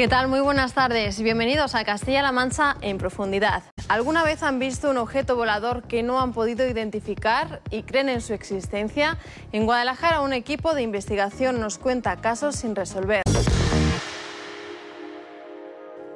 ¿Qué tal? Muy buenas tardes. Bienvenidos a Castilla-La Mancha en profundidad. ¿Alguna vez han visto un objeto volador que no han podido identificar y creen en su existencia? En Guadalajara, un equipo de investigación nos cuenta casos sin resolver.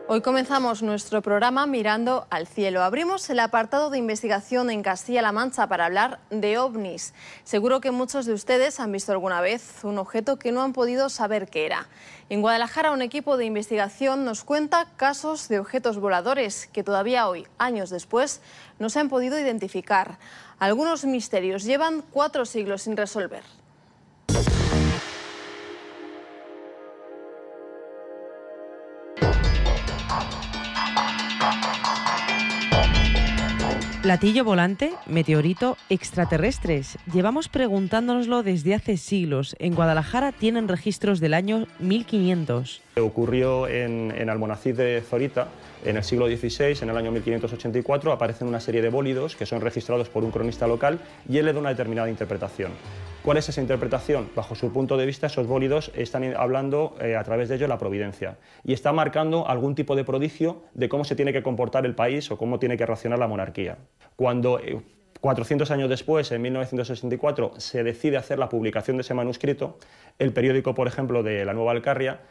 Hoy comenzamos nuestro programa mirando al cielo. Abrimos el apartado de investigación en Castilla-La Mancha para hablar de ovnis. Seguro que muchos de ustedes han visto alguna vez un objeto que no han podido saber qué era. En Guadalajara, un equipo de investigación nos cuenta casos de objetos voladores que todavía hoy, años después, no se han podido identificar. Algunos misterios llevan 4 siglos sin resolver. Platillo volante, meteorito, extraterrestres. Llevamos preguntándonoslo desde hace siglos. En Guadalajara tienen registros del año 1500. Ocurrió en Almonacid de Zorita, en el siglo XVI, en el año 1584, aparecen una serie de bólidos que son registrados por un cronista local y él le da una determinada interpretación. ¿Cuál es esa interpretación? Bajo su punto de vista, esos bólidos están hablando a través de ello la providencia y está marcando algún tipo de prodigio de cómo se tiene que comportar el país o cómo tiene que reaccionar la monarquía. Cuando 400 años después, en 1964, se decide hacer la publicación de ese manuscrito, el periódico, por ejemplo, de La Nueva Alcarria,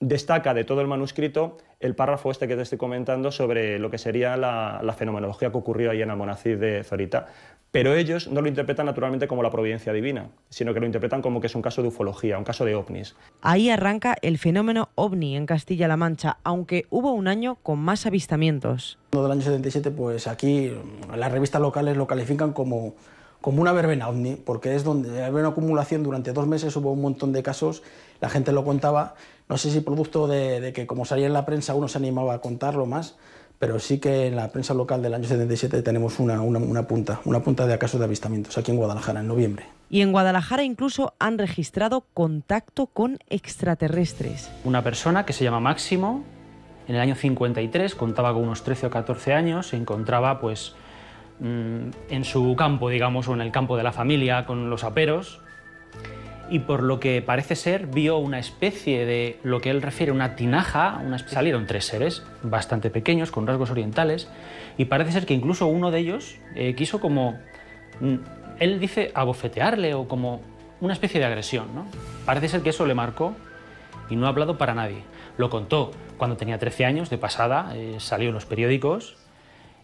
destaca de todo el manuscrito el párrafo este que te estoy comentando sobre lo que sería la fenomenología que ocurrió ahí en Almonacid de Zorita. Pero ellos no lo interpretan naturalmente como la providencia divina, sino que lo interpretan como que es un caso de ufología, un caso de ovnis. Ahí arranca el fenómeno ovni en Castilla-La Mancha, aunque hubo un año con más avistamientos. Del año 77, pues aquí las revistas locales lo califican como una verbena ovni, porque es donde había una acumulación durante 2 meses, hubo un montón de casos, la gente lo contaba, no sé si producto de que como salía en la prensa uno se animaba a contarlo más, pero sí que en la prensa local del año 77 tenemos una punta de casos de avistamientos aquí en Guadalajara, en noviembre. Y en Guadalajara incluso han registrado contacto con extraterrestres. Una persona que se llama Máximo, en el año 53, contaba con unos 13 o 14 años, se encontraba pues en su campo, digamos, o en el campo de la familia, con los aperos, y por lo que parece ser, vio una especie de, lo que él refiere, una tinaja, salieron 3 seres bastante pequeños, con rasgos orientales, y parece ser que incluso uno de ellos quiso como, él dice, abofetearle o como una especie de agresión, ¿no? Parece ser que eso le marcó y no ha hablado para nadie. Lo contó cuando tenía 13 años, de pasada, salió en los periódicos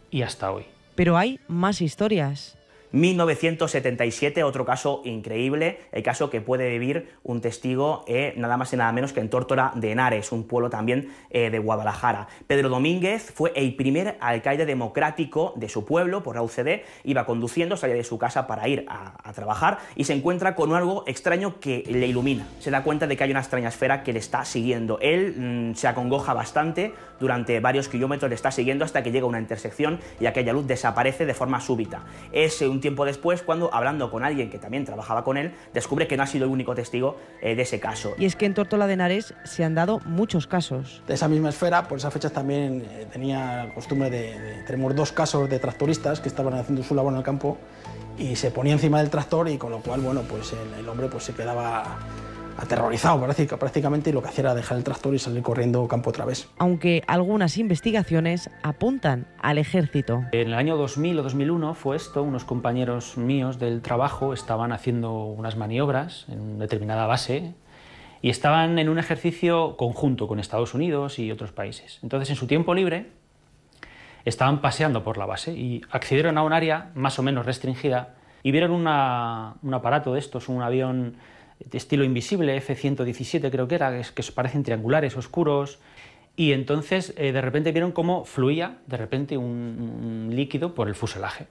y hasta hoy. Pero hay más historias. 1977, otro caso increíble, el caso que puede vivir un testigo nada más y nada menos que en Tórtora de Henares, un pueblo también de Guadalajara. Pedro Domínguez fue el primer alcalde democrático de su pueblo por la UCD, iba conduciendo, salía de su casa para ir a trabajar y se encuentra con algo extraño que le ilumina. Se da cuenta de que hay una extraña esfera que le está siguiendo. Él se acongoja bastante, durante varios kilómetros le está siguiendo hasta que llega a una intersección y aquella luz desaparece de forma súbita. Es un tiempo después cuando, hablando con alguien que también trabajaba con él, descubre que no ha sido el único testigo de ese caso. Y es que en Tórtola de Henares se han dado muchos casos. De esa misma esfera, por esas fechas también tenía costumbre tenemos 2 casos de tractoristas que estaban haciendo su labor en el campo y se ponía encima del tractor y con lo cual, bueno, pues el hombre pues se quedaba aterrorizado prácticamente y lo que hacía era dejar el tractor y salir corriendo campo otra vez. Aunque algunas investigaciones apuntan al ejército. En el año 2000 o 2001 fue esto, unos compañeros míos del trabajo estaban haciendo unas maniobras en una determinada base y estaban en un ejercicio conjunto con Estados Unidos y otros países. Entonces, en su tiempo libre, estaban paseando por la base y accedieron a un área más o menos restringida y vieron un aparato de estos, un avión de estilo invisible, F-117 creo que era, que parecen triangulares, oscuros, y entonces de repente vieron cómo fluía de repente un líquido por el fuselaje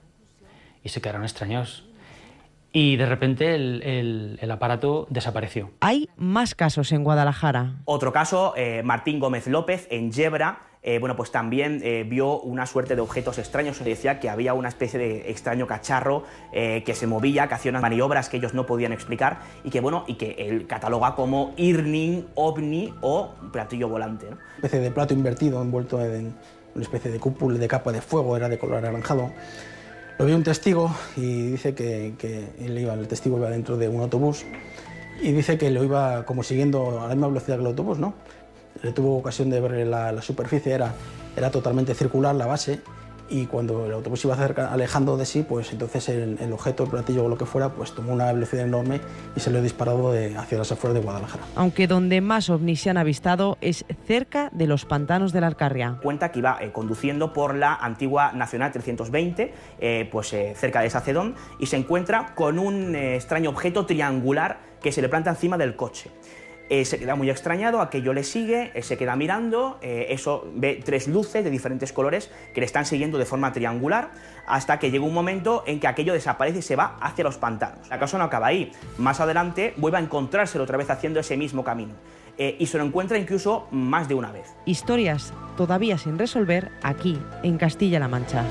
y se quedaron extrañados. Y de repente el aparato desapareció. Hay más casos en Guadalajara. Otro caso, Martín Gómez López, en Yebra, bueno, pues también vio una suerte de objetos extraños. Se decía que había una especie de extraño cacharro que se movía, que hacía unas maniobras que ellos no podían explicar y que, bueno, y que él cataloga como IRNIN, OVNI o platillo volante, ¿no? Una especie de plato invertido envuelto en una especie de cúpula de capa de fuego, era de color anaranjado. Lo vio un testigo y dice que el testigo iba dentro de un autobús y dice que lo iba como siguiendo a la misma velocidad que el autobús, ¿no? tuvo ocasión de ver la superficie, era totalmente circular la base, y cuando el autobús iba alejando de sí, pues entonces el objeto, el platillo o lo que fuera, pues tomó una velocidad enorme y se lo disparó hacia las afueras de Guadalajara. Aunque donde más ovnis se han avistado es cerca de los pantanos de la Alcarria. Cuenta que iba conduciendo por la antigua Nacional 320, cerca de Sacedón, y se encuentra con un extraño objeto triangular que se le planta encima del coche. Se queda muy extrañado, aquello le sigue, se queda mirando, ve 3 luces de diferentes colores que le están siguiendo de forma triangular, hasta que llega un momento en que aquello desaparece y se va hacia los pantanos. La cosa no acaba ahí, más adelante vuelve a encontrárselo otra vez haciendo ese mismo camino, y se lo encuentra incluso más de una vez. Historias todavía sin resolver aquí, en Castilla-La Mancha.